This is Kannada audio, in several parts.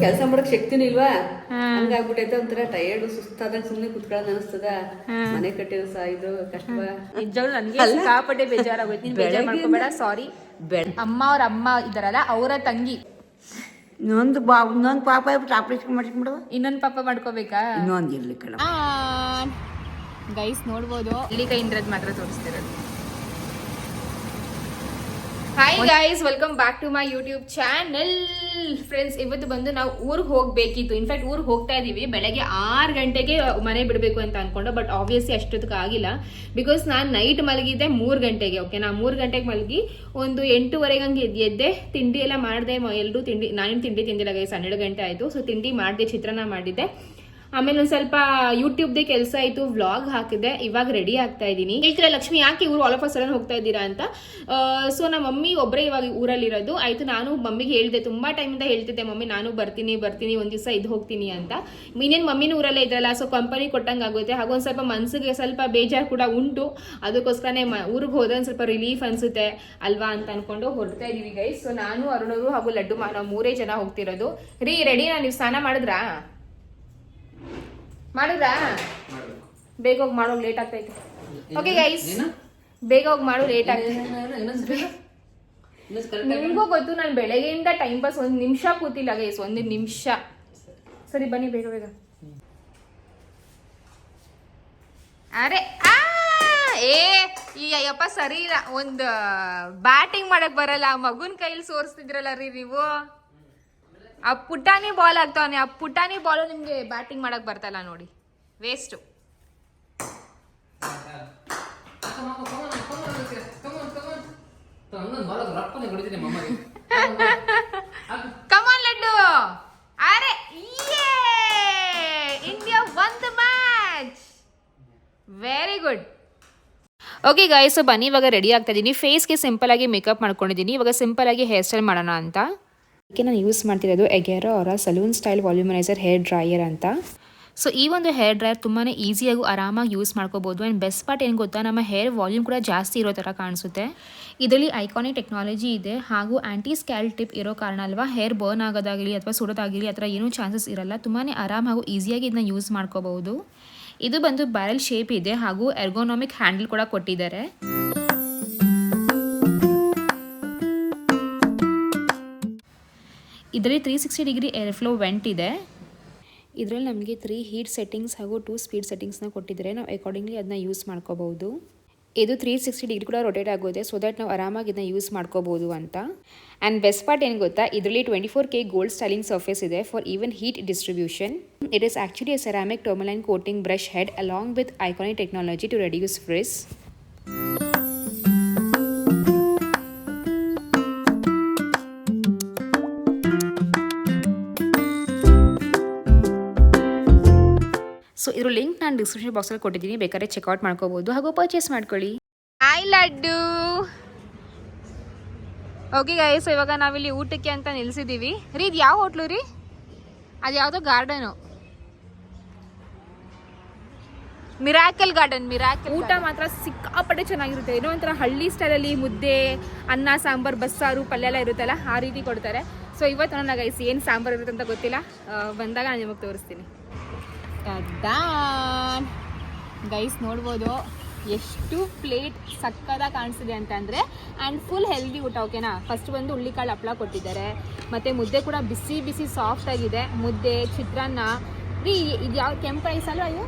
ಕೆಲಸ ಮಾಡಕ್ ಶಕ್ತಿನೂ ಇಲ್ವಾ, ಹಂಗಾಗ್ಬಿಟ್ಟೈತೆ. ಒಂಥರ ಟಯರ್ಡ್ ಸುಸ್ತಾದಾಗ ಸುಮ್ನೆ ಕುತ್ಕೊಳ್ಳೋದು ಅನಿಸ್ತದ. ಮನೆ ಕಟ್ಟಿರೋ ಇದು ಕಷ್ಟವಾ. ನಿಜವಾಗ್ಲೂ ನನಗೆ ಸಿಕ್ಕಾಪಟ್ಟೆ ಬೇಜಾರಾಗೋಯ್ತು. ನೀನು ಬೇಜಾರು ಮಾಡ್ಕೋಬೇಡ, ಸಾರಿ. ಅಮ್ಮ ಅವ್ರ ಅಮ್ಮ ಇದಾರಲ್ಲ ಅವರ ತಂಗಿ ಇನ್ನೊಂದು ಪಾಪ ಆಪರೇಷನ್ ಮಾಡಿಸ್ಬಿಡುವ. ಇನ್ನೊಂದು ಪಾಪ ಮಾಡ್ಕೋಬೇಕಾ? ಇನ್ನೊಂದು ಇರ್ಲಿ ಕಣ. ಗೈಸ್ ನೋಡ್ಬೋದು, ಇಲ್ಲಿ ಕೈ ಇಂದ್ರದ್ ಮಾತ್ರ ತೋರಿಸ್ತಿರೋದು. Hi guys, welcome back to my YouTube channel. Friends, ಇವತ್ತು ಬಂದು ನಾವು ಊರಿಗೆ ಹೋಗ್ಬೇಕಿತ್ತು. ಇನ್ಫ್ಯಾಕ್ಟ್ ಊರಿಗೆ ಹೋಗ್ತಾ ಇದೀವಿ. ಬೆಳಗ್ಗೆ 6 ಗಂಟೆಗೆ ಮನೆ ಬಿಡಬೇಕು ಅಂತ ಅನ್ಕೊಂಡು, ಬಟ್ ಆಬ್ವಿಯಸ್ಲಿ ಅಷ್ಟೊತ್ತಿಗೆ ಆಗಿಲ್ಲ. ಬಿಕಾಸ್ ನಾನು ನೈಟ್ ಮಲಗಿದ್ದೆ 3 ಗಂಟೆಗೆ. ಓಕೆ, ನಾನು 3 ಗಂಟೆಗೆ ಮಲಗಿ ಒಂದು 8:30 ಹಂಗೆ ಎದ್ದೆ. ತಿಂಡಿ ಎಲ್ಲ ಮಾಡಿದೆ. ಎಲ್ಲರೂ ತಿಂಡಿ, ನಾನೇನು ತಿಂಡಿ ತಿಂದಿಲ್ಲ ಗೈಸ್, 12 ಗಂಟೆ ಆಯಿತು. ಸೊ ತಿಂಡಿ ಮಾಡಿದೆ, ಚಿತ್ರಾನ್ನ ಮಾಡಿದ್ದೆ. ಆಮೇಲೆ ಒಂದು ಸ್ವಲ್ಪ ಯೂಟ್ಯೂಬ್ದೇ ಕೆಲಸ ಆಯಿತು, ವ್ಲಾಗ್ ಹಾಕಿದೆ. ಇವಾಗ ರೆಡಿ ಆಗ್ತಾ ಇದ್ದೀನಿ. ಹೇಳ್ತೀರಾ ಲಕ್ಷ್ಮಿ ಯಾಕೆ ಇವರು ಆಲ್ ಆಫ್ ಅ ಸಡನ್ ಹೋಗ್ತಾ ಇದ್ದೀರಾ ಅಂತ. ಸೊ ನಮ್ಮ ಮಮ್ಮಿ ಒಬ್ಬರೇ ಇವಾಗ ಊರಲ್ಲಿರೋದು. ಆಯಿತು, ನಾನು ಮಮ್ಮಿಗೆ ಹೇಳಿದೆ, ತುಂಬ ಟೈಮಿಂದ ಹೇಳ್ತಿದ್ದೆ, ಮಮ್ಮಿ ನಾನು ಬರ್ತೀನಿ ಒಂದು ದಿವಸ ಇದು ಹೋಗ್ತೀನಿ ಅಂತ. ಇನ್ನೇನು ಮಮ್ಮಿನೂ ಊರಲ್ಲೇ ಇದ್ರಲ್ಲ, ಸೊ ಕಂಪನಿ ಕೊಟ್ಟಂಗೆ ಆಗುತ್ತೆ. ಹಾಗೂ ಒಂದು ಸ್ವಲ್ಪ ಮನಸ್ಸಿಗೆ ಸ್ವಲ್ಪ ಬೇಜಾರು ಕೂಡ ಉಂಟು. ಅದಕ್ಕೋಸ್ಕರನೇ ಊರಿಗೆ ಹೋದ್ರೆ ಒಂದು ಸ್ವಲ್ಪ ರಿಲೀಫ್ ಅನಿಸುತ್ತೆ ಅಲ್ವಾ ಅಂತ ಅನ್ಕೊಂಡು ಹೊರಡ್ತಾ ಇದ್ದೀವಿ ಗೈಸ್. ಸೊ ನಾನು, ಅರುಣರು ಹಾಗೂ ಲಡ್ಡು ನಾವು 3 ಜನ ಹೋಗ್ತಿರೋದು. ರೆಡಿನಾ? ನೀವು ಸ್ನಾನ ಮಾಡಿದ್ರಾ? ಬೇಗ ಹೋಗಿ ಮಾಡೋದು, ಲೇಟ್ ಆಗ್ತೈತೆ. ಓಕೆ ಗೈಸ್, ಬೇಗ ಹೋಗಿ ಮಾಡು, ಲೇಟ್ ಆಗ್ತೈತೆ. ನಿಮಗೂ ಗೊತ್ತು, ನಾನು ಬೆಳಗ್ಗೆಯಿಂದ ಟೈಮ್ ಪಾಸ್ 1 ನಿಮಿಷ ಕೂತಿಲ್ಲ ಗೈಸ್, 1 ನಿಮಿಷ. ಸರಿ ಬನ್ನಿ ಬೇಗ ಬೇಗ. ಅರೆ ಈ ಅಯ್ಯಪ್ಪ ಸರಿ ಇಲ್ಲ, ಒಂದು ಬ್ಯಾಟಿಂಗ್ ಮಾಡಕ್ ಬರಲ್ಲ. ಮಗುನ್ ಕೈಲಿ ಸೋರಿಸ್ತಿದ್ರಲ್ಲ ರೀ ನೀವು. ಆ ಪುಟಾಣಿ ಬಾಲ್ ಆಗ್ತಾವನೆ, ಆ ಪುಟಾಣಿ ಬಾಲು ನಿಮ್ಗೆ ಬ್ಯಾಟಿಂಗ್ ಮಾಡಕ್ ಬರ್ತಲ್ಲ ನೋಡಿ, ವೇಸ್ಟು. ಕಮಾನ್ ಲಡ್ಡು. ಅರೆ India won the match. Very good. Okay guys, so ಬನ್ನಿ ಇವಾಗ ರೆಡಿ ಆಗ್ತಾ ಇದ್ದೀನಿ. ಫೇಸ್ಗೆ ಸಿಂಪಲ್ ಆಗಿ ಮೇಕಪ್ ಮಾಡ್ಕೊಂಡಿದ್ದೀನಿ. ಇವಾಗ ಸಿಂಪಲ್ ಆಗಿ ಹೇರ್ ಸ್ಟೈಲ್ ಮಾಡೋಣ ಅಂತ. ಅದಕ್ಕೆ ನಾನು ಯೂಸ್ ಮಾಡ್ತಿರೋದು ಎಗೆರೋ ಅವರ ಸಲೂನ್ ಸ್ಟೈಲ್ ವಾಲ್ಯೂಮನೈಸರ್ ಹೇರ್ ಡ್ರೈಯರ್ ಅಂತ. ಸೊ ಈ ಒಂದು ಹೇರ್ ಡ್ರೈಯರ್ ತುಂಬಾ ಈಸಿಯಾಗಿ ಆರಾಮಾಗಿ ಯೂಸ್ ಮಾಡ್ಕೋಬೋದು. ಆ್ಯಂಡ್ ಬೆಸ್ಟ್ ಪಾರ್ಟ್ ಏನು ಗೊತ್ತಾ, ನಮ್ಮ ಹೇರ್ ವಾಲ್ಯೂಮ್ ಕೂಡ ಜಾಸ್ತಿ ಇರೋ ಥರ ಕಾಣಿಸುತ್ತೆ. ಇದರಲ್ಲಿ ಐಕಾನಿಕ್ ಟೆಕ್ನಾಲಜಿ ಇದೆ, ಹಾಗೂ ಆ್ಯಂಟಿ ಸ್ಕ್ಯಾಲ್ ಟಿಪ್ ಇರೋ ಕಾರಣ ಅಲ್ವಾ, ಹೇರ್ ಬರ್ನ್ ಆಗೋದಾಗಲಿ ಅಥವಾ ಸುಡೋದಾಗಲಿ ಆ ಥರ ಏನೂ ಚಾನ್ಸಸ್ ಇರಲ್ಲ. ತುಂಬಾ ಆರಾಮ ಹಾಗೂ ಈಸಿಯಾಗಿ ಇದನ್ನ ಯೂಸ್ ಮಾಡ್ಕೋಬಹುದು. ಇದು ಬಂದು ಬ್ಯಾರಲ್ ಶೇಪ್ ಇದೆ, ಹಾಗೂ ಎರ್ಗೋನಾಮಿಕ್ ಹ್ಯಾಂಡಲ್ ಕೂಡ ಕೊಟ್ಟಿದ್ದಾರೆ. ಇದರಲ್ಲಿ 360 ಡಿಗ್ರಿ ಏರ್ ಫ್ಲೋ ವೆಂಟ್ ಇದೆ. ಇದರಲ್ಲಿ ನಮಗೆ 3 ಹೀಟ್ ಸೆಟ್ಟಿಂಗ್ಸ್ ಹಾಗೂ 2 ಸ್ಪೀಡ್ ಸೆಟ್ಟಿಂಗ್ಸ್ನ ಕೊಟ್ಟಿದ್ದಾರೆ. ನಾವು ಅಕಾರ್ಡಿಂಗ್ಲಿ ಅದನ್ನ ಯೂಸ್ ಮಾಡ್ಕೋಬಹುದು. ಇದು 360 ಡಿಗ್ರಿ ಕೂಡ ರೊಟೇಟ್ ಆಗುತ್ತೆ, ಸೊ ದಟ್ ನಾವು ಆರಾಮಾಗಿ ಇದನ್ನ ಯೂಸ್ ಮಾಡ್ಕೋಬಹುದು ಅಂತ. ಆ್ಯಂಡ್ ಬೆಸ್ಟ್ ಪಾರ್ಟ್ ಏನು ಗೊತ್ತಾ, ಇದರಲ್ಲಿ 24K ಗೋಲ್ಡ್ ಸ್ಟೈಲಿಂಗ್ ಸರ್ಫೇಸ್ ಇದೆ for even heat distribution. It is actually a ceramic tourmaline coating brush head along with iconic technology to reduce frizz. So ಇದ್ರ ಲಿಂಕ್ ನಾನು ಡಿಸ್ಕ್ರಿಪ್ಷನ್ ಬಾಕ್ಸಲ್ಲಿ ಕೊಟ್ಟಿದ್ದೀನಿ, ಬೇಕಾದ್ರೆ ಚೆಕ್ಔಟ್ ಮಾಡ್ಕೋಬೋದು ಹಾಗೂ ಪರ್ಚೇಸ್ ಮಾಡ್ಕೊಳ್ಳಿ. ಹಾಯ್ ಲಡ್ಡು. ಓಕೆ ಗೈಸ್, ಇವಾಗ ನಾವಿಲ್ಲಿ ಊಟಕ್ಕೆ ಅಂತ ನಿಲ್ಸಿದ್ದೀವಿ ರೀ. ಇದು ಯಾವ ಹೋಟ್ಲು ರೀ? ಅದು ಯಾವುದೋ ಗಾರ್ಡನು, ಮಿರಾಕಲ್ ಗಾರ್ಡನ್. ಮಿರಾಕಲ್ ಊಟ ಮಾತ್ರ ಸಿಕ್ಕಾಪಟ್ಟೆ ಚೆನ್ನಾಗಿರುತ್ತೆ. ಏನೋ ಒಂಥರ ಹಳ್ಳಿ ಸ್ಟೈಲಲ್ಲಿ ಮುದ್ದೆ, ಅನ್ನ, ಸಾಂಬಾರು, ಬಸ್ಸಾರು, ಪಲ್ಯ ಎಲ್ಲ ಇರುತ್ತಲ್ಲ, ಆ ರೀತಿ ಕೊಡ್ತಾರೆ. ಸೊ ಇವತ್ತು ನನ್ನ ಗೈಸ್ ಏನು ಸಾಂಬಾರು ಇರುತ್ತೆ ಅಂತ ಗೊತ್ತಿಲ್ಲ, ಬಂದಾಗ ನಾನು ನಿಮಗೆ ತೋರಿಸ್ತೀನಿ. ಗೈಸ್ ನೋಡ್ಬೋದು ಎಷ್ಟು ಪ್ಲೇಟ್ ಸಕ್ಕದಾಗಿ ಕಾಣಿಸ್ತಿದೆ ಅಂತಂದರೆ. ಆ್ಯಂಡ್ ಫುಲ್ ಹೆಲ್ದಿ ಊಟ. ಓಕೆನಾ, ಫಸ್ಟ್ ಬಂದು ಹುಳ್ಳಿಕಾಳು ಹಪ್ಪಳ ಕೊಟ್ಟಿದ್ದಾರೆ, ಮತ್ತು ಮುದ್ದೆ ಕೂಡ ಬಿಸಿ ಬಿಸಿ ಸಾಫ್ಟ್ ಆಗಿದೆ. ಮುದ್ದೆ, ಚಿತ್ರಾನ್ನ ರೀ. ಇದು ಯಾವ ಕೆಂಪು ರೈಸ್ ಅಲ್ಲ? ಅಯ್ಯೋ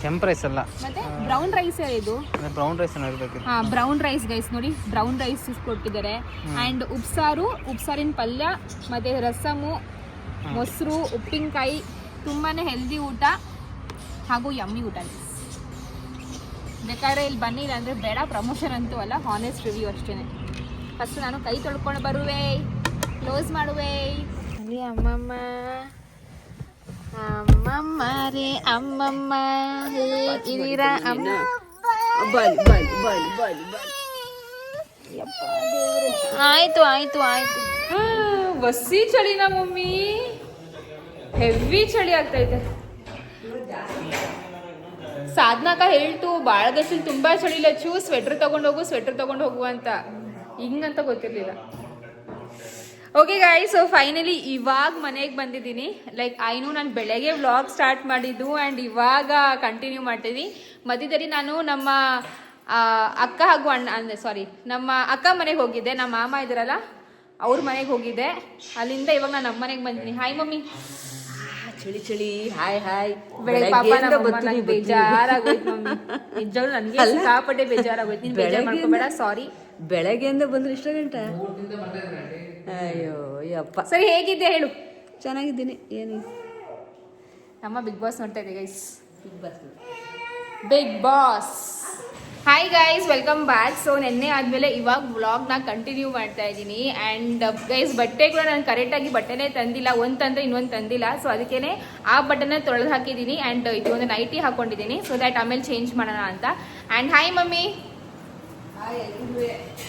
ಕೆಂಪು ರೈಸ್ ಅಲ್ಲ, ಮತ್ತೆ ಬ್ರೌನ್ ರೈಸ್. ಇದು ಬ್ರೌನ್ ರೈಸ್ ಇರಬೇಕು. ಹಾಂ, ಬ್ರೌನ್ ರೈಸ್ ಗೈಸ್ ನೋಡಿ, ಬ್ರೌನ್ ರೈಸ್ ಕೊಟ್ಟಿದ್ದಾರೆ. ಆ್ಯಂಡ್ ಉಪ್ಸಾರಿನ ಪಲ್ಯ, ಮತ್ತು ರಸಮು, ಮೊಸರು, ಉಪ್ಪಿನಕಾಯಿ. ತುಂಬಾ ಹೆಲ್ದಿ ಊಟ ಹಾಗೂ ಯಮ್ಮಿ ಊಟ. ಬೇಕಾದ್ರೆ ಇಲ್ಲಿ ಬನ್ನಿ, ಇಲ್ಲಾಂದರೆ ಬೇಡ. ಪ್ರಮೋಷನ್ ಅಂತೂ ಅಲ್ಲ, ಹಾನೆಸ್ಟ್ ರಿವ್ಯೂ ಅಷ್ಟೇ. ಫಸ್ಟ್ ನಾನು ಕೈ ತೊಳ್ಕೊಂಡು ಬರುವೆ, ಕ್ಲೋಸ್ ಮಾಡುವೆ. ಅಲ್ಲಿ ಅಮ್ಮಮ್ಮ ಅಮ್ಮಮ್ಮ ರೇ ಅಮ್ಮಮ್ಮ ಇದೀರಾ ಅಮ್ಮ. ಆಯ್ತು ಆಯ್ತು ಆಯ್ತು. ಬಸ್ಸಿ ಚಳಿನಾ ಮಮ್ಮಿ? ಹೆವಿ ಚಳಿ ಆಗ್ತೈತೆ. ಸಾಧನಾಕ ಹೇಳ್ತು ಭಾಳ ಗಸಲು ತುಂಬ ಚಳಿ ಲಚ್ಚು, ಸ್ವೆಟ್ರ್ ತೊಗೊಂಡು ಹೋಗು ಅಂತ. ಹಿಂಗಂತ ಗೊತ್ತಿರಲಿಲ್ಲ. ಓಕೆ ಗಾಯ್ಸ್, ಸೊ ಫೈನಲಿ ಇವಾಗ ಮನೆಗೆ ಬಂದಿದ್ದೀನಿ. ಲೈಕ್ ನಾನು ಬೆಳಗ್ಗೆ ವ್ಲಾಗ್ ಸ್ಟಾರ್ಟ್ ಮಾಡಿದ್ದು ಆ್ಯಂಡ್ ಇವಾಗ ಕಂಟಿನ್ಯೂ ಮಾಡ್ತಿದ್ದೀನಿ. ಮಧ್ಯದಲ್ಲಿ ನಾನು ನಮ್ಮ ಅಕ್ಕ ಹಾಗೂ ನಮ್ಮ ಅಕ್ಕ ಮನೆಗೆ ಹೋಗಿದ್ದೆ. ನಮ್ಮ ಮಾಮ ಇದ್ದಾರಲ್ಲ ಅವ್ರ ಮನೆಗೆ ಹೋಗಿದ್ದೆ. ಅಲ್ಲಿಂದ ಇವಾಗ ನಾನು ನಮ್ಮ ಮನೆಗೆ ಬಂದಿದ್ದೀನಿ. Hi mummy. ಚಳಿ ಹಾಯ್ ಬೆಳಗ್ಗೆ ಪಾಪ ನಂಗೆ ಬೇಜಾರಾಗೋಯ್ತು ಮಮ್ಮಿ. ನಿಜವಾಗ್ಲೂ ನನಗೆ ಸಿಕ್ಕಾಪಟ್ಟೆ ಬೇಜಾರಾಗೋಯ್ತು. ನೀನು ಬೇಜಾರು ಮಾಡ್ಕೋಬೇಡ, ಸಾರಿ. ಬೆಳಗ್ಗೆಯಿಂದ ಬಂದ್ರೆ ಇಷ್ಟ ಗಂಟೆ? ಅಯ್ಯೋ ಯಪ್ಪ. ಸರಿ, ಹೇಗಿದ್ದೆ ಹೇಳು. ಚೆನ್ನಾಗಿದ್ದೀನಿ. ಏನು ನಮ್ಮ ಬಿಗ್ ಬಾಸ್ ನೋಡ್ತಾ ಇದೆ guys. Bigg Boss. Hi guys, welcome back. So ನೆನ್ನೆ ಆದಮೇಲೆ ಇವಾಗ ವ್ಲಾಗ್ನ ಕಂಟಿನ್ಯೂ ಮಾಡ್ತಾ ಇದ್ದೀನಿ. ಆ್ಯಂಡ್ ಗೈಸ್, ಬಟ್ಟೆ ಕೂಡ ನಾನು ಕರೆಕ್ಟಾಗಿ ಬಟ್ಟೆನೇ ತಂದಿಲ್ಲ. ಒಂದು ತಂದರೆ ಇನ್ನೊಂದು ತಂದಿಲ್ಲ. ಸೊ ಅದಕ್ಕೇ ಆ ಬಟ್ಟೆನ ತೊಳೆದು ಹಾಕಿದ್ದೀನಿ. ಆ್ಯಂಡ್ ಇದು ಒಂದು ನೈಟಿ ಹಾಕೊಂಡಿದ್ದೀನಿ, ಸೊ ದ್ಯಾಟ್ ಆಮೇಲೆ ಚೇಂಜ್ ಮಾಡೋಣ ಅಂತ. ಆ್ಯಂಡ್ ಹಾಯ್ ಮಮ್ಮಿ,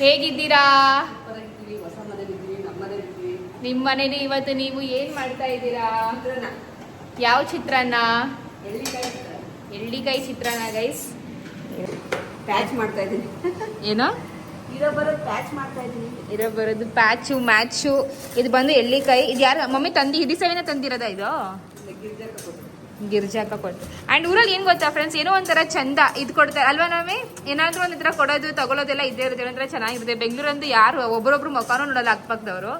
ಹೇಗಿದ್ದೀರಾ? ಹೊಸ ಮನೇಲಿದ್ದೀವಿ, ನಮ್ಮ ಮನೇಲಿದ್ದೀವಿ. ನಿಮ್ಮ ಮನೇಲಿ ಇವತ್ತು ನೀವು ಏನು ಮಾಡ್ತಾ ಇದ್ದೀರಾ? ಯಾವ ಚಿತ್ರಾನ್ನ? ಎಳ್ಳಿಕಾಯಿ ಚಿತ್ರಾನ್ನ ಗೈಸ್. ಪ್ಯಾಚ್ ಮಾಡ್ತಾ ಇದ್ದೀನಿ. ಏನೋ ಇರೋ ಬರೋದು ಪ್ಯಾಚ್ ಮಾಡ್ತಾ ಇದ್ದೀನಿ. ಇರೋ ಬರೋದು ಪ್ಯಾಚು ಮ್ಯಾಚು. ಇದು ಬಂದು ಎಳ್ಳಿಕಾಯಿ. ಇದು ಯಾರು ಮಮ್ಮಿ ಹಿಡಿ ಸವಿನ ತಂದಿರೋದ? ಇದು ಗಿರ್ಜಾಕ ಕೊಟ್ಟು. ಆ್ಯಂಡ್ ಊರಲ್ಲಿ ಏನು ಗೊತ್ತಾ ಫ್ರೆಂಡ್ಸ್, ಏನೋ ಒಂಥರ ಚಂದ ಇದು ಕೊಡ್ತಾರೆ ಅಲ್ವಾ? ನಾವೇ ಏನಾದರೂ ಒಂದು ಥರ ಕೊಡೋದು ತಗೊಳ್ಳೋದೆಲ್ಲ ಇದ್ದೇ ಇರುತ್ತೆ. ಒಂಥರ ಚೆನ್ನಾಗಿರುತ್ತೆ. ಬೆಂಗಳೂರಂದು ಯಾರು ಒಬ್ಬರೊಬ್ರು ಮುಖನೂ ನೋಡೋಲ್ಲ ಅಕ್ಕಪಕ್ಕದವರು.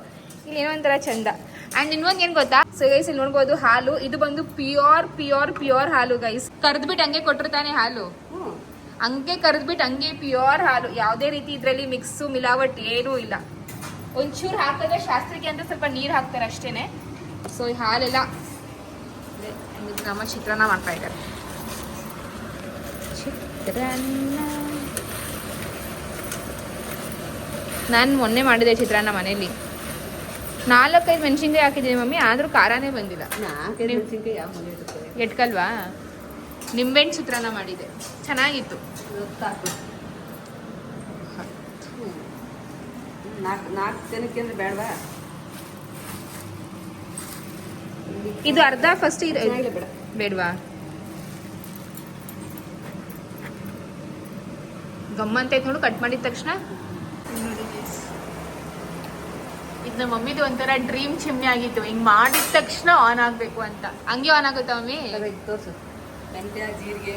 ಇಲ್ಲಿ ಏನೋ ಒಂಥರ ಚಂದ. ಆ್ಯಂಡ್ ಇನ್ನೊಂದು ಏನು ಗೊತ್ತಾ, ಸೊ ಗೈಸ್ ಇಲ್ಲಿ ನೋಡ್ಬೋದು ಹಾಲು. ಇದು ಬಂದು ಪ್ಯೂರ್ ಹಾಲು ಗೈಸ್. ಕರೆದ್ಬಿಟ್ಟು ಹಂಗೆ ಕೊಟ್ಟಿರ್ತಾನೆ ಹಾಲು. ಹಂಗೆ ಕರೆದ್ಬಿಟ್ಟು ಹಂಗೆ ಪ್ಯೂರ್ ಹಾಲು. ಯಾವುದೇ ರೀತಿ ಇದರಲ್ಲಿ ಮಿಕ್ಸು ಮಿಲಾವಟ್ ಏನೂ ಇಲ್ಲ. ಒಂಚೂರು ಹಾಕಿದ್ರೆ ಶಾಸ್ತ್ರಕ್ಕೆ ಅಂತ ಸ್ವಲ್ಪ ನೀರು ಹಾಕ್ತಾರೆ ಅಷ್ಟೇ. ಸೊ ಈ ಹಾಲೆಲ್ಲ ನಮ್ಮ ಚಿತ್ರಾನ್ನ ಮಾಡ್ತಾ ಇದ್ದಾರೆ. ಚಿತ್ರಾನ್ನ ನಾನು ಮೊನ್ನೆ ಮಾಡಿದೆ ಚಿತ್ರಾನ್ನ ಮನೇಲಿ. 4-5 ಮೆಣಸಿನ್ಕಾಯಿ ಹಾಕಿದ್ದೀನಿ ಮಮ್ಮಿ, ಆದರೂ ಖಾರನೇ ಬಂದಿಲ್ಲ. ಮೆಣಸಿನ್ಕಾಯಿ ಯಾವ ಮನೆ ಇರುತ್ತೆ? ಎಟ್ಕಲ್ವಾ? ನಿಂಬೆಹಣ್ಣು ಚಿತ್ರಾನ್ನ ಮಾಡಿದೆ, ಚೆನ್ನಾಗಿತ್ತು. ನಾಲ್ಕು ಜನಕ್ಕೆ ಅಂದ್ರೆ ಬೇಡವಾ? ಇದು ಅರ್ಧ ಫಸ್ಟ್ ಬೇಡವಾ? ಗಮ್ಮಂತ ನೋಡು ಕಟ್ ಮಾಡಿದ ತಕ್ಷಣ. ಇದು ನಮ್ಮ ಮಮ್ಮಿದು ಒಂಥರ ಡ್ರೀಮ್ ಚಿಮ್ನಿ ಆಗಿತ್ತು. ಹಿಂಗ್ ಮಾಡಿದ ತಕ್ಷಣ ಆನ್ ಆಗ್ಬೇಕು ಅಂತ. ಹಂಗೆ ಆನ್ ಆಗುತ್ತಾ ಮಮ್ಮಿ? ತೋರಿಸು. ಮೆಂತ್ಯ ಜೀರಿಗೆ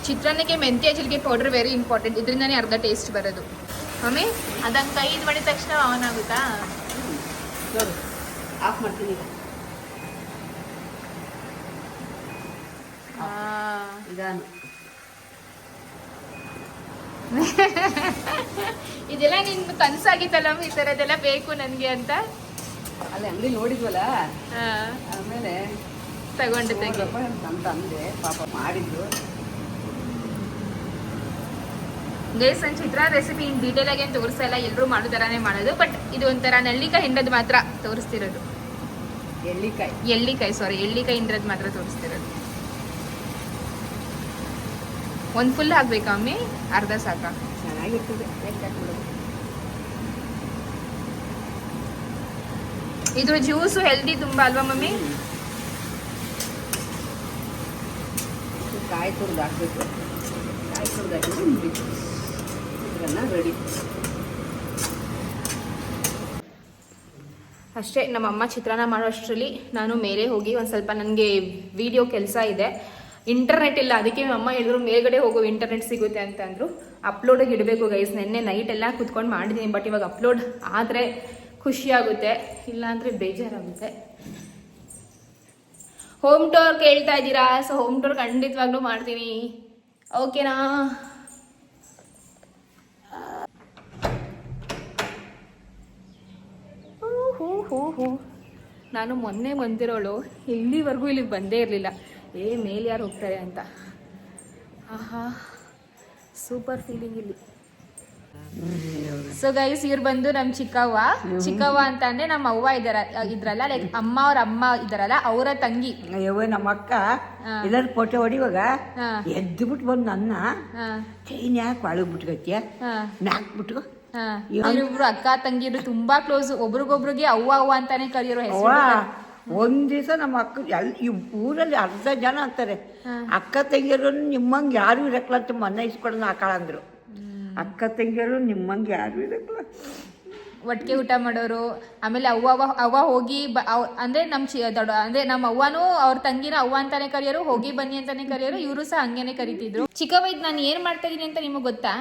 ಚಿತ್ರಾನ್ನಕ್ಕೆ ಮೆಂತ್ಯ ಜೀರಿಗೆ ಪೌಡರ್ ವೆರಿ ಇಂಪಾರ್ಟೆಂಟ್. ಇದರಿಂದನೇ ಅರ್ಧ ಟೇಸ್ಟ್ ಬರೋದು ಮಮ್ಮಿ. ಅದಂಗೆ ಕೈ ಇದು ಮಾಡಿದ ತಕ್ಷಣ ಆನ್ ಆಗುತ್ತಾ? ನೋಡು, ಆಫ್ ಮಾಡ್ತೀನಿ ಈಗ. ಇದಾನು ಇದೆಲ್ಲ ನಿನ್ ಕನ್ಸಾಗಿತ್ತಲ್ಲ ಈ ಥರದ್ದೆಲ್ಲ ಬೇಕು ನನಗೆ ಅಂತ. ಅಲ್ಲೇ ಅಂಗಡಿ ನೋಡಿದ್ವಲ್ಲ, ಆಮೇಲೆ ತಗೊಂಡು ಅಂತ ಅಂದೆ. ಪಾಪ ಮಾಡಿದ್ದು ಗೈಸ್. ನನ್ನ ಚಿತ್ರಾನ್ನ ರೆಸಿಪಿ ಇನ್ ಡೀಟೇಲ್ ಆಗಿ ಏನು ತೋರಿಸಲ್ಲ, ಎಲ್ಲರೂ ಮಾಡೋ ಥರನೇ ಮಾಡೋದು. ಬಟ್ ಇದು ಒಂಥರ ನಳ್ಳಿಕಾಯಿ ಹಿಂಡೋದು ಮಾತ್ರ ತೋರಿಸ್ತಿರೋದು. ಎಳ್ಳಿಕಾಯಿ ಹಿಂಡೋದು ಮಾತ್ರ ತೋರಿಸ್ತಿರೋದು. ಒಂದು ಫುಲ್ ಹಾಕ್ಬೇಕಾ ಮಮ್ಮಿ? ಅರ್ಧ ಸಾಕಾ? ಚೆನ್ನಾಗಿರ್ತದೆ. ಇದ್ರ ಜ್ಯೂಸು ಹೆಲ್ದಿ ತುಂಬ ಅಲ್ವಾ ಮಮ್ಮಿ? ಕಾಯಿ ತುರ್ದು ಹಾಕ್ಬೇಕು. ಕಾಯಿ ತುರ್ದು ಹಾಕಿದ್ರೆ ಚಿತ್ರಾನ್ನ ರೆಡಿ. ಅಷ್ಟೇ, ನಮ್ಮಮ್ಮ ಚಿತ್ರಾನ್ನ ಮಾಡೋ ಅಷ್ಟರಲ್ಲಿ ನಾನು ಮೇಲೆ ಹೋಗಿ ಒಂದು ಸ್ವಲ್ಪ ನನಗೆ ವಿಡಿಯೋ ಕೆಲಸ ಇದೆ. ಇಂಟರ್ನೆಟ್ ಇಲ್ಲ, ಅದಕ್ಕೆ ಅಮ್ಮ ಹೇಳಿದ್ರು ಮೇಲ್ಗಡೆ ಹೋಗೋ ಇಂಟರ್ನೆಟ್ ಸಿಗುತ್ತೆ ಅಂತ ಅಂದರು. ಅಪ್ಲೋಡಿಗೆ ಇಡಬೇಕು ಗೈಸ್. ನೆನ್ನೆ ನೈಟ್ ಎಲ್ಲ ಕುತ್ಕೊಂಡು ಮಾಡಿದ್ದೀನಿ. ಬಟ್ ಇವಾಗ ಅಪ್ಲೋಡ್ ಆದರೆ ಖುಷಿಯಾಗುತ್ತೆ, ಇಲ್ಲಾಂದರೆ ಬೇಜಾರಾಗುತ್ತೆ. ಹೋಮ್ ಟೂರ್ ಕೇಳ್ತಾ ಇದ್ದೀರಾ? ಸೊ ಹೋಮ್ ಟೂರ್ ಖಂಡಿತವಾಗ್ಲೂ ಮಾಡ್ತೀನಿ, ಓಕೆನಾ? ನಾನು ಮೊನ್ನೆ ಬಂದಿರೋಳು, ಇಲ್ಲಿವರೆಗೂ ಇಲ್ಲಿಗೆ ಬಂದೇ ಇರಲಿಲ್ಲ. ಮೇಲೆ ಯಾರು ಹೋಗ್ತಾರೆ ಅಂತ. ಆಹಾ, ಸೂಪರ್ ಫೀಲಿಂಗ್ ಇಲ್ಲಿ. ಸೊ ಗೈಸ್, ಇವ್ರು ಬಂದು ನಮ್ಮ ಚಿಕ್ಕವ್ವ ಅಂತ ಅಂದ್ರೆ ನಮ್ಮ ಅವ್ವ ಇದ್ರಲ್ಲ, ಲೈಕ್ ಅಮ್ಮ ಅವ್ರ ಅಮ್ಮ ಇದಾರಲ್ಲ, ಅವರ ತಂಗಿ. ಅಯ್ಯವ್ವ ನಮ್ಮ ಅಕ್ಕ ಎಲ್ಲರೂ ಫೋಟೋ ಹೊಡಿವಾಗ ಎದ್ದು ಬಿಟ್ಟು ಬಂದು ನನ್ನ ಚೈನ್ ಯಾಕೆ ಒಳಗ್ ಬಿಟ್ಕತ್ಯ ನಾಕ್ಬಿಟ್ಟು. ಇವ್ರು ಅಕ್ಕ ತಂಗಿರು ತುಂಬಾ ಕ್ಲೋಸ್, ಒಬ್ರಿಗೊಬ್ರಿಗೆ ಅವ್ವ ಅವ್ವ ಅಂತಾನೆ ಕರೆಯೋರು ಹೆಸರು. ಒಂದ್ ದಿವಸ ನಮ್ಮ ಅಕ್ಕ ಈ ಊರಲ್ಲಿ ಅರ್ಧ ಜನ ಅಂತಾರೆ ಅಕ್ಕ ತಂಗಿಯರು ನಿಮ್ಮಂಗೆ ಯಾರು ಇರಕ್ಲ ಅಂತ ಮನ್ನ ಇಸ್ಕೊಡೋಣ ಹಾಕಾಳ ಅಂದ್ರು. ಅಕ್ಕ ತಂಗಿಯರು ನಿಮ್ಮಂಗೆ ಯಾರು ಇರಕ್ಲ. ಒಟ್ಟಿಗೆ ಊಟ ಮಾಡೋರು. ಆಮೇಲೆ ಅವ್ವ ಹೋಗಿ ಅಂದ್ರೆ ದೊಡ್ಡ ಅಂದ್ರೆ ನಮ್ಮ ಅವ್ವನೂ ಅವ್ರ ತಂಗಿನ ಅವ್ವ ಅಂತಾನೆ ಕರೆಯೋರು, ಹೋಗಿ ಬನ್ನಿ ಅಂತಾನೆ ಕರೆಯೋರು. ಇವರು ಸಹ ಹಂಗೇನೆ ಕರಿತಿದ್ರು. ಚಿಕ್ಕವ್ವ, ಇದು ನಾನು ಏನ್ ಮಾಡ್ತಾ ಇದೀನಿ ಅಂತ ನಿಮಗೆ ಗೊತ್ತಾ?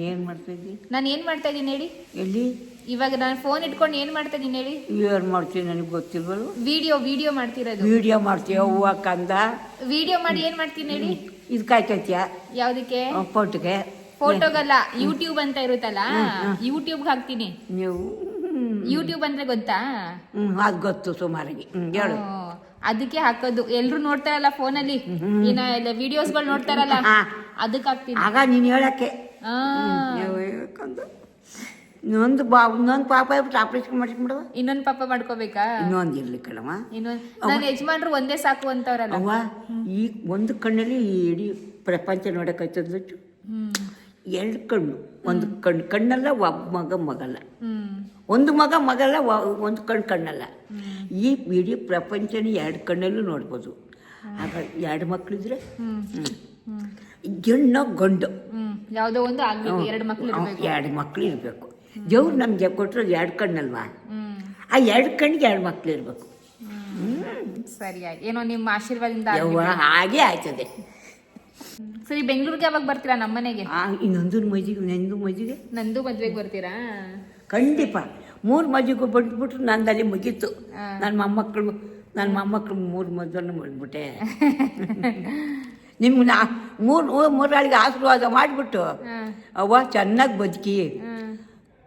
ಏನ್ ಮಾಡ್ತಾ ಇದ್ದಿ? ನಾನು ಏನ್ ಮಾಡ್ತಾ ಇದೀನಿ ಹೇಳಿ? ಎಲ್ಲಿ? ಇವಾಗ ನಾನು ಫೋನ್ ಇಟ್ಕೊಂಡು ಏನ್ ಮಾಡ್ತಾ ಇದೀನಿ ಹೇಳಿ? ಏನ್ ಮಾಡ್ತೀನಿ ನನಗೆ ಗೊತ್ತಿಲ್ವಲ್ಲ. ವಿಡಿಯೋ ಮಾಡ್ತಿರೋದು. ವಿಡಿಯೋ ಮಾಡ್ತೀಯ? ಹೂವ ಕಂದ ವಿಡಿಯೋ ಮಾಡಿ ಏನ್ ಮಾಡ್ತೀನಿ ಹೇಳಿ? ಇದು ಕಾಯ್ಕತ್ಯ? ಯಾವ್ದಕ್ಕೆ? ಫೋಟೋಗೆ. ಫೋಟೋಗಲ್ಲ, ಯೂಟ್ಯೂಬ್ ಅಂತ ಇರುತ್ತಲ್ಲ, ಯೂಟ್ಯೂಬ್ ಹಾಕ್ತೀನಿ. ನೀವು ಯೂಟ್ಯೂಬ್ ಅಂದ್ರೆ ಗೊತ್ತಾ? ಅದು ಗೊತ್ತು ಸುಮಾರಿಗೆ. ಹೇಳು. ಅದಕ್ಕೆ ಹಾಕೋದು. ಎಲ್ರು ನೋಡ್ತಾರಲ್ಲ ಫೋನಲ್ಲಿ, ಏನ ವಿಡಿಯೋಸ್ಗಳು ನೋಡ್ತಾರಲ್ಲ, ಅದಕ್ಕೆ ಹಾಕ್ತೀನಿ. ಆಗ ನೀನ್ ಹೇಳಕ್ಕೆ ಇನ್ನೊಂದು ಪಾಪ ಆಪರೇಷನ್ ಮಾಡಿಸ್ಬಿಡುವ. ಇನ್ನೊಂದು ಪಾಪ ಮಾಡ್ಕೋಬೇಕಾ? ಇನ್ನೊಂದು ಇರ್ಲಿ ಕಣವ. ನನ್ನ ಯಜಮಾನ್ರು ಒಂದೇ ಸಾಕು ಅಂತವ್ರಲ್ಲ. ಅವ್ವ, ಈ ಒಂದು ಕಣ್ಣಲ್ಲಿ ಇಡೀ ಪ್ರಪಂಚ ನೋಡಕ್ಕಾಯ್ತದ. ಎರಡು ಕಣ್ಣು, ಒಂದು ಕಣ್ಣಲ್ಲ, ಮಗಲ್ಲ. ಒಂದು ಮಗಲ್ಲ, ಒಂದು ಕಣ್ಣಲ್ಲ. ಈ ಇಡೀ ಪ್ರಪಂಚನ ಎರಡು ಕಣ್ಣಲ್ಲೂ ನೋಡ್ಬೋದು. ಆಗ ಎರಡು ಮಕ್ಳಿದ್ರೆ ಹೆಣ್ಣು ಗಂಡು ಯಾವುದೋ ಒಂದು ಆಗ್ಬೇಕು, ಎರಡು ಮಕ್ಳು ಇರಬೇಕು. ದೇವ್ರು ನಮ್ಗೆ ಕೊಟ್ಟರು ಎರಡು ಕಣ್ಣಲ್ವಾ, ಆ ಎರಡು ಕಣ್ಣಿಗೆ ಎರಡು ಮಕ್ಳು ಇರಬೇಕು. ಸರಿಯಾಗಿ ಏನೋ ನಿಮ್ಮ ಆಶೀರ್ವಾದದಿಂದ ಹಾಗೆ ಆಯ್ತದೆ. ಸರಿ, ಬೆಂಗಳೂರಿಗೆ ಯಾವಾಗ ಬರ್ತೀರಾ ನಮ್ಮನೆಗೆ? ಇನ್ನೊಂದು ಮದುವೆಗೆ, ನಂದು ಮದ್ವೆಗೆ ಬರ್ತೀರಾ? ಖಂಡಿತ. 3 ಮದುವೆಗೂ ಬಂದ್ಬಿಟ್ರು ನಂದಲ್ಲಿ ಮುಗೀತು. ನನ್ನ ಮೊಮ್ಮಕ್ಕಳು 3 ಮದುವೆನ ಮಾಡಿಬಿಟ್ಟೆ. ನಿಮ್ಗೆ ಮೂರಾಳಿಗೆ ಆಶೀರ್ವಾದ ಮಾಡಿಬಿಟ್ಟು ಅವ್ವ ಚೆನ್ನಾಗಿ ಬದುಕಿ,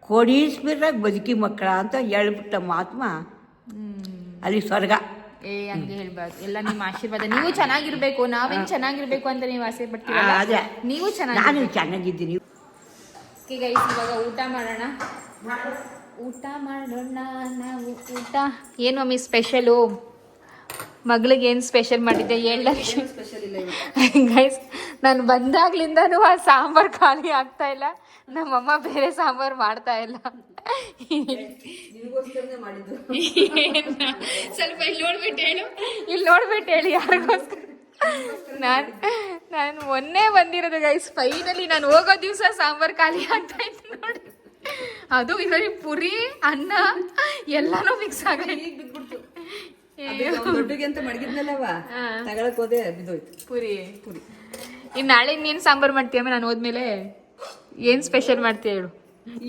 ಕೋಡೀಶ್ವರಾಗಿ ಬದುಕಿ ಮಕ್ಕಳ ಅಂತ ಹೇಳ್ಬಿಟ್ಟ ಮಹಾತ್ಮ ಅಲ್ಲಿ ಸ್ವರ್ಗ. ಹಂಗೆ ಹೇಳ್ಬಾರ್ದು. ಎಲ್ಲ ನಿಮ್ಮ ಆಶೀರ್ವಾದ. ನೀವು ಚೆನ್ನಾಗಿರ್ಬೇಕು, ನಾವೇನ್ ಚೆನ್ನಾಗಿರ್ಬೇಕು ಅಂತ ನೀವು ಆಸೆ ಪಡ್ತೀರಲ್ಲ, ಅದೇ ನೀವು ನಾನು ಚೆನ್ನಾಗಿದ್ದೀನಿ. ಇವಾಗ ಊಟ ಮಾಡೋಣ ನಾವು. ಊಟ ಏನು ಮಮ್ಮಿ ಸ್ಪೆಷಲು? ಮಗಳಿಗೆ ಏನು ಸ್ಪೆಷಲ್ ಮಾಡಿದ್ದೆ ಹೇಳ. ಗೈಸ್, ನಾನು ಬಂದಾಗ್ಲಿಂದನೂ ಆ ಸಾಂಬಾರು ಖಾಲಿ ಆಗ್ತಾ ಇಲ್ಲ. ನಮ್ಮಮ್ಮ ಬೇರೆ ಸಾಂಬಾರು ಮಾಡ್ತಾ ಇಲ್ಲ. ಸ್ವಲ್ಪ ಇಲ್ಲಿ ನೋಡ್ಬಿಟ್ಟು ಹೇಳಿ ಯಾರಿಗೋಸ್ಕರ. ನಾನು ಮೊನ್ನೆ ಬಂದಿರೋದು ಗೈಸ್. ಫೈನಲಿ ನಾನು ಹೋಗೋ ದಿವಸ ಸಾಂಬಾರು ಖಾಲಿ ಆಗ್ತಾ ಇತ್ತು ನೋಡಿ. ಅದು ಇದರಲ್ಲಿ ಪುರಿ, ಅನ್ನ ಎಲ್ಲಾನು ಮಿಕ್ಸ್ ಆಗೈತೆ. ದೊಡ್ಡಗೆ ಅಂತ ಮಡಗಿದ್ನಲ್ಲವ, ತಗೊಳಕ್ ಹೋದೆ, ಬಿದ್ದೋಯ್ತು ಪುರಿ. ಇನ್ನು ನಾಳೆ ಇನ್ನೇನು ಸಾಂಬಾರು ಮಾಡ್ತೀಯಮ್ಮ? ನಾನು ಹೋದ್ಮೇಲೆ ಏನು ಸ್ಪೆಷಲ್ ಮಾಡ್ತೀಯ ಹೇಳು?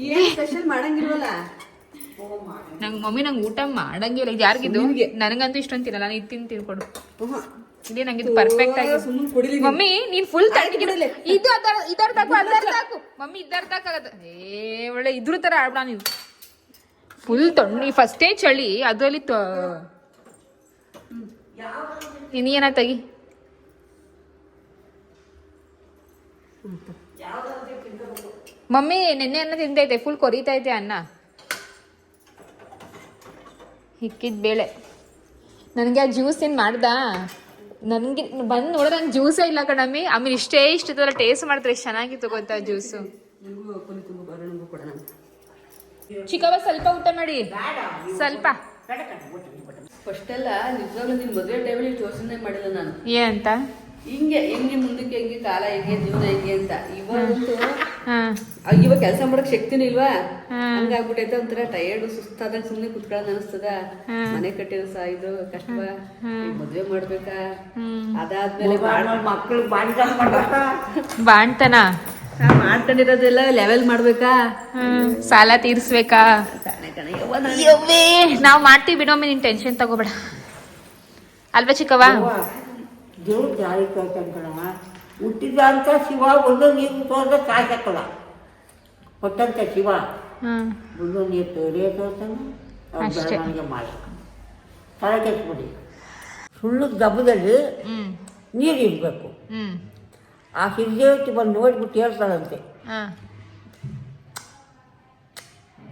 ಏನು ಸ್ಪೆಷಲ್ ಮಾಡಂಗಿಲ್ವಲ್ಲ ಮಮ್ಮಿ ನಂಗೆ ಊಟ ಮಾಡಂಗಿಲ್ಲ. ಇದು ಯಾರಿಗಿದ್ದು? ನನಗಂತೂ ಇಷ್ಟೊಂದು ತಿನ್ನಲ್ಲ, ನಾನು ಇದು ತಿನ್ಕೊಡು. ಇದೇ ನಂಗೆ ಪರ್ಫೆಕ್ಟ್ ಆಗಿ. ಮಮ್ಮಿ ನೀನ್ ಫುಲ್ ತಣ್ಣಗಿರಲಿ. ಇದು ಇದರ್ದಾಕು ಮಮ್ಮಿ, ಇದರ್ದಾಕಾಗತ್ತ. ಒಳ್ಳೆ ಇದ್ರ ತರ ಆಡ್ಬಿಡ ನೀವು. ಫುಲ್ ತಣ್ಣಿ, ಫಸ್ಟೇ ಚಳಿ, ಅದರಲ್ಲಿ ನೀನ ತೆಗಿ. ಮಮ್ಮಿ ನೆನ್ನೆ ಅನ್ನ ತಿಂತೈತೆ, ಫುಲ್ ಕೊರಿತೈತೆ ಅನ್ನ. ಹಿಕ್ಕಿದ ಬೇಳೆ. ನನಗೆ ಆ ಜ್ಯೂಸ್ ಏನು ಮಾಡ್ದ? ನನಗೆ ಬಂದು ನೋಡಿದ್ರೆ ನಂಗೆ ಜ್ಯೂಸೇ ಇಲ್ಲ ಕಣಮ್ಮಿ. ಆಮೇಲೆ ಇಷ್ಟು ಥರ ಟೇಸ್ಟ್ ಮಾಡ್ತಾರೆ, ಎಷ್ಟು ಚೆನ್ನಾಗಿತ್ತು ಗೊತ್ತಾ ಜ್ಯೂಸು. ಚಿಕ್ಕವ್ವ ಸ್ವಲ್ಪ ಊಟ ಮಾಡಿ, ಸ್ವಲ್ಪ. ಫಸ್ಟ್ ಎಲ್ಲ ನಿಜವಾಗ್ಲೂ ನಿಮ್ ಮದುವೆ ಟೈಮಲ್ಲಿ ಯೋಚನೆ ಮಾಡಿಲ್ಲ ನಾನು. ಏನಂತ? ಹಿಂಗೆ ಮುಂದಕ್ಕೆ ಹೆಂಗೆ ಕಾಲ ಹೆಂಗೆ ಜೀವನ ಹೆಂಗೆ ಅಂತ. ಇವಾಗ ಕೆಲಸ ಮಾಡಕ್ ಶಕ್ತಿನೂ ಇಲ್ವಾ, ಹಂಗಾಗ್ಬಿಟ್ಟೈತೆ. ಒಂಥರ ಟಯರ್ಡ್, ಸುಸ್ತಾದಾಗ ಸುಮ್ನೆ ಕುತ್ಕೊಳ್ಳೋದು ಅನಿಸ್ತದ. ಮನೆ ಕಟ್ಟಿರೋ ಇದು ಕಷ್ಟವ, ಮದ್ವೆ ಮಾಡ್ಬೇಕಾ, ಅದಾದ್ಮೇಲೆ ಮಕ್ಕಳು ಬಾಣ್ತನ ಮಾಡ್ಕೊಂಡಿರೋದೆಲ್ಲ ಲೆವೆಲ್ ಮಾಡ್ಬೇಕಾ, ಸಾಲ ತೀರ್ಸ್ಬೇಕಾ. ನಾವ್ ಮಾಡ್ತೀವಿ ಬಿಡೋಮ್ಮೆ, ನೀನ್ ಟೆನ್ಷನ್ ತಗೋಬೇಡ ಅಲ್ವಾ ಚಿಕ್ಕವ್ವ? ದೇವ್ರು ಜಾರಿ ಕಳ್ಕೊಂಡ್ಕಣವ. ಹುಟ್ಟಿದ ಅಂತ ಶಿವ ಒಂದು ನೀರು ತೋರ್ದ ಕಾಯ್ತಕ್ಕಲ್ಲ. ಕೊಟ್ಟಂತ ಶಿವ ಒಂದು ನೀರು ತೋರ್ತಾನೆ, ಬೆಳವಣಿಗೆ ಮಾಡಿ ತಲೆ ಕೆಚ್ಬಿಡಿ. ಸುಳ್ಳು ದಬ್ಬದಲ್ಲಿ ನೀರು ಇರಬೇಕು. ಆ ಹಿರಿದೇವತಿ ಬಂದು ನೋಡ್ಬಿಟ್ಟು ಹೇಳ್ತಾಳಂತೆ.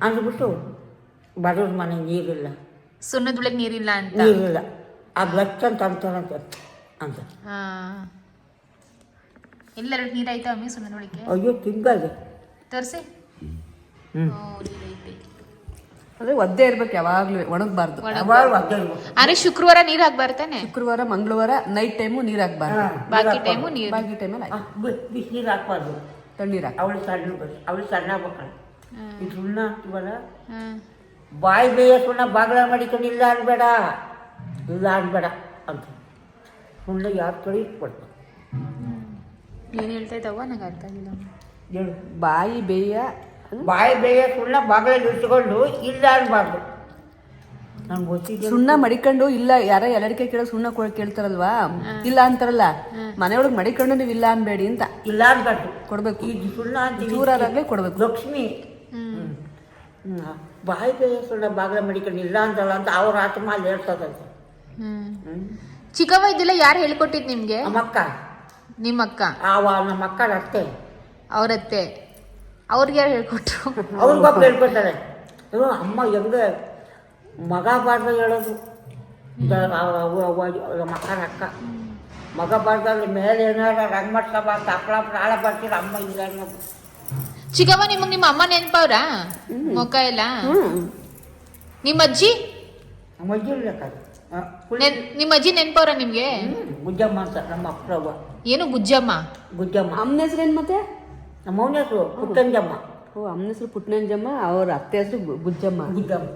ಅಂದ್ಬಿಟ್ಟು ಬಡವ್ರ ಮನೆ ನೀರಿಲ್ಲ, ಸುಣ್ಣದೊಳಗೆ ನೀರಿಲ್ಲ ಅಂತ. ನೀರಿಲ್ಲ, ಆ ಬ್ಲಡ್ ಅಂತ ಅಂತಾರಂತೆ ಅಂತ. ಎಲ್ಲೆರಡು ನೀರಾಯ್ತಾ ಅಮ್ಮಿ ಸುಣ್ಣದೊಳಗೆ? ಅಯ್ಯೋ ತಿಂಗದೆ ತೋರಿಸಿ. ಅಂದ್ರೆ ಒದ್ದೆ ಇರ್ಬೇಕು, ಯಾವಾಗ್ಲೂ ಒಣಗಬಾರ್ದು. ಅರೆ ಶುಕ್ರವಾರ ನೀರ್ ಹಾಕ್ಬಾರ್ತಾನೆ? ಶುಕ್ರವಾರ ಮಂಗಳವಾರ ನೈಟ್ ಟೈಮು ನೀರ್ ಹಾಕ್ಬಾರ್ದು, ಬಾಕಿ ಟೈಮು ನೀರು. ಬಿಸಿನೀರು ಹಾಕ್ಬಾರ್ದು, ತಣ್ಣೀರ್ ಹಾಕಿ. ಅವಳು ಸಣ್ಣ ಆಗ್ಬೇಕಲ್ಲ. ಈ ಸುಣ್ಣ ಅಂತೀವಲ್ಲ, ಹ್ಮ್. ಬಾಯಿ ಬೇಯ ಸುಣ್ಣ ಬಾಗಿಲ ಮಾಡಿಕೊಂಡು ಇಲ್ಲ ಅನ್ಬೇಡ, ಇಲ್ಲ ಅನ್ಬೇಡ ಅಂತ ಸುಣ್ಣ ಯಾರ ಕಡೆ ಕೊಡ್ಬೇಕು. ಏನ್ ಹೇಳ್ತಾ ಇದ್ದವ್ವ ನಂಗೆ ಅರ್ಥ ಆಗಿಲ್ಲ. ಹೇಳು. ಬಾಯಿ ಬೇಯ ಬಾಯಿ ಬೇಯ ಸುಣ್ಣ ಬಾಗಿಲಲ್ಲಿ ಇಟ್ಕೊಂಡು ಇಲ್ಲ ಅನ್ಬಾರ್ದು. ನಾನು ಗೊತ್ತಿದ್ದೆ ಸುಣ್ಣ ಮಡಿಕೊಂಡು ಇಲ್ಲ ಯಾರ ಎಲ್ಲಡಿಕೆ ಕೇಳೋ ಸುಣ್ಣ ಕೇಳ್ತಾರಲ್ವಾ, ಇಲ್ಲ ಅಂತಾರಲ್ಲ, ಮನೆಯೊಳಗೆ ಮಡಿಕೊಂಡು ನೀವು ಇಲ್ಲ ಅನ್ಬೇಡಿ ಅಂತ ಇಲ್ಲ ಅನ್ಬಾರ್ದು, ಕೊಡ್ಬೇಕು. ಈ ಸುಣ್ಣ ಅಂತೀವಿ, ಚೂರಾಗಲೇ ಕೊಡ್ಬೇಕು. ಲಕ್ಷ್ಮಿ ಬಾಯಿ ಬೇಯ ಸುಣ್ಣ ಬಾಗಿಲ ಮಡಿಕೊಂಡು ಇಲ್ಲ ಅಂತಲ್ಲ ಅಂತ ಅವ್ರ ಆತ್ಮ ಅಲ್ಲಿ ಹೇಳ್ತದಂತೆ. ಚಿಕ್ಕವ್ವ ಇದೆಲ್ಲ ಯಾರು ಹೇಳ್ಕೊಟ್ಟಿದ್ ನಿಮ್ಗೆ? ನಮ್ಮಕ್ಕ, ನಿಮ್ಮಕ್ಕ, ನಮ್ಮ ಅಕ್ಕನ ಅತ್ತೆ, ಅವ್ರತ್ತೆ, ಅವ್ರಿಗೆ ಯಾರು ಹೇಳ್ಕೊಟ್ರು? ಅವ್ರಿಗೊಬ್ಬ ಹೇಳ್ಕೊತಾರೆ. ಅಮ್ಮ ಹೆಂಗೆ ಮಗ ಬಾರ್ದ ಹೇಳೋದು, ನಮ್ಮ ಅಕ್ಕನ ಅಕ್ಕ ಮಗ ಬಾರ್ದಲ್ಲಿ ಮೇಲೆ ಏನಾರ ರಂಗ್ ಮಾಡ್ಸಬ ತಪ್ಪಳ ಪ್ರಾಳ ಬರ್ತೀರ ಅಮ್ಮ ಇಲ್ಲ ಅನ್ನೋದು. ಚಿಕ್ಕವ್ವ ನಿಮಗ್ ನಿಮ್ಮ ಅಮ್ಮ ನೆನ್ಪವ್ರ ಮೊಕ್ಕ ಎಲ್ಲ? ನಿಮ್ಮ ಅಜ್ಜಿ ನಮ್ಮ ಅಜ್ಜಿ ಇರ್ಬೇಕಾದ್ರೆ ನಿಮ್ಮ ಅಜ್ಜಿ ನೆನ್ಪವ್ರ ನಿಮ್ಗೆ? ಗುಜ್ಜಮ್ಮ ಅಂತ ನಮ್ಮ ಅಪ್ಪರವ್ವ. ಏನು ಗುಜ್ಜಮ್ಮ? ಗುಜ್ಜಮ್ಮ. ಅಮ್ಮನ ಹೆಸ್ರೇನು ಮತ್ತೆ? ನಮ್ಮ ಅವನ ಹೆಸರು ಪುಟ್ಟಂಜಮ್ಮ. ಓ, ಅಮ್ಮನ ಹೆಸರು ಪುಟ್ಟನಂಜಮ್ಮ, ಅವ್ರ ಅತ್ತೆ ಹೆಸರು ಗುಜ್ಜಮ್ಮ. ಗುಜ್ಜಮ್ಮ.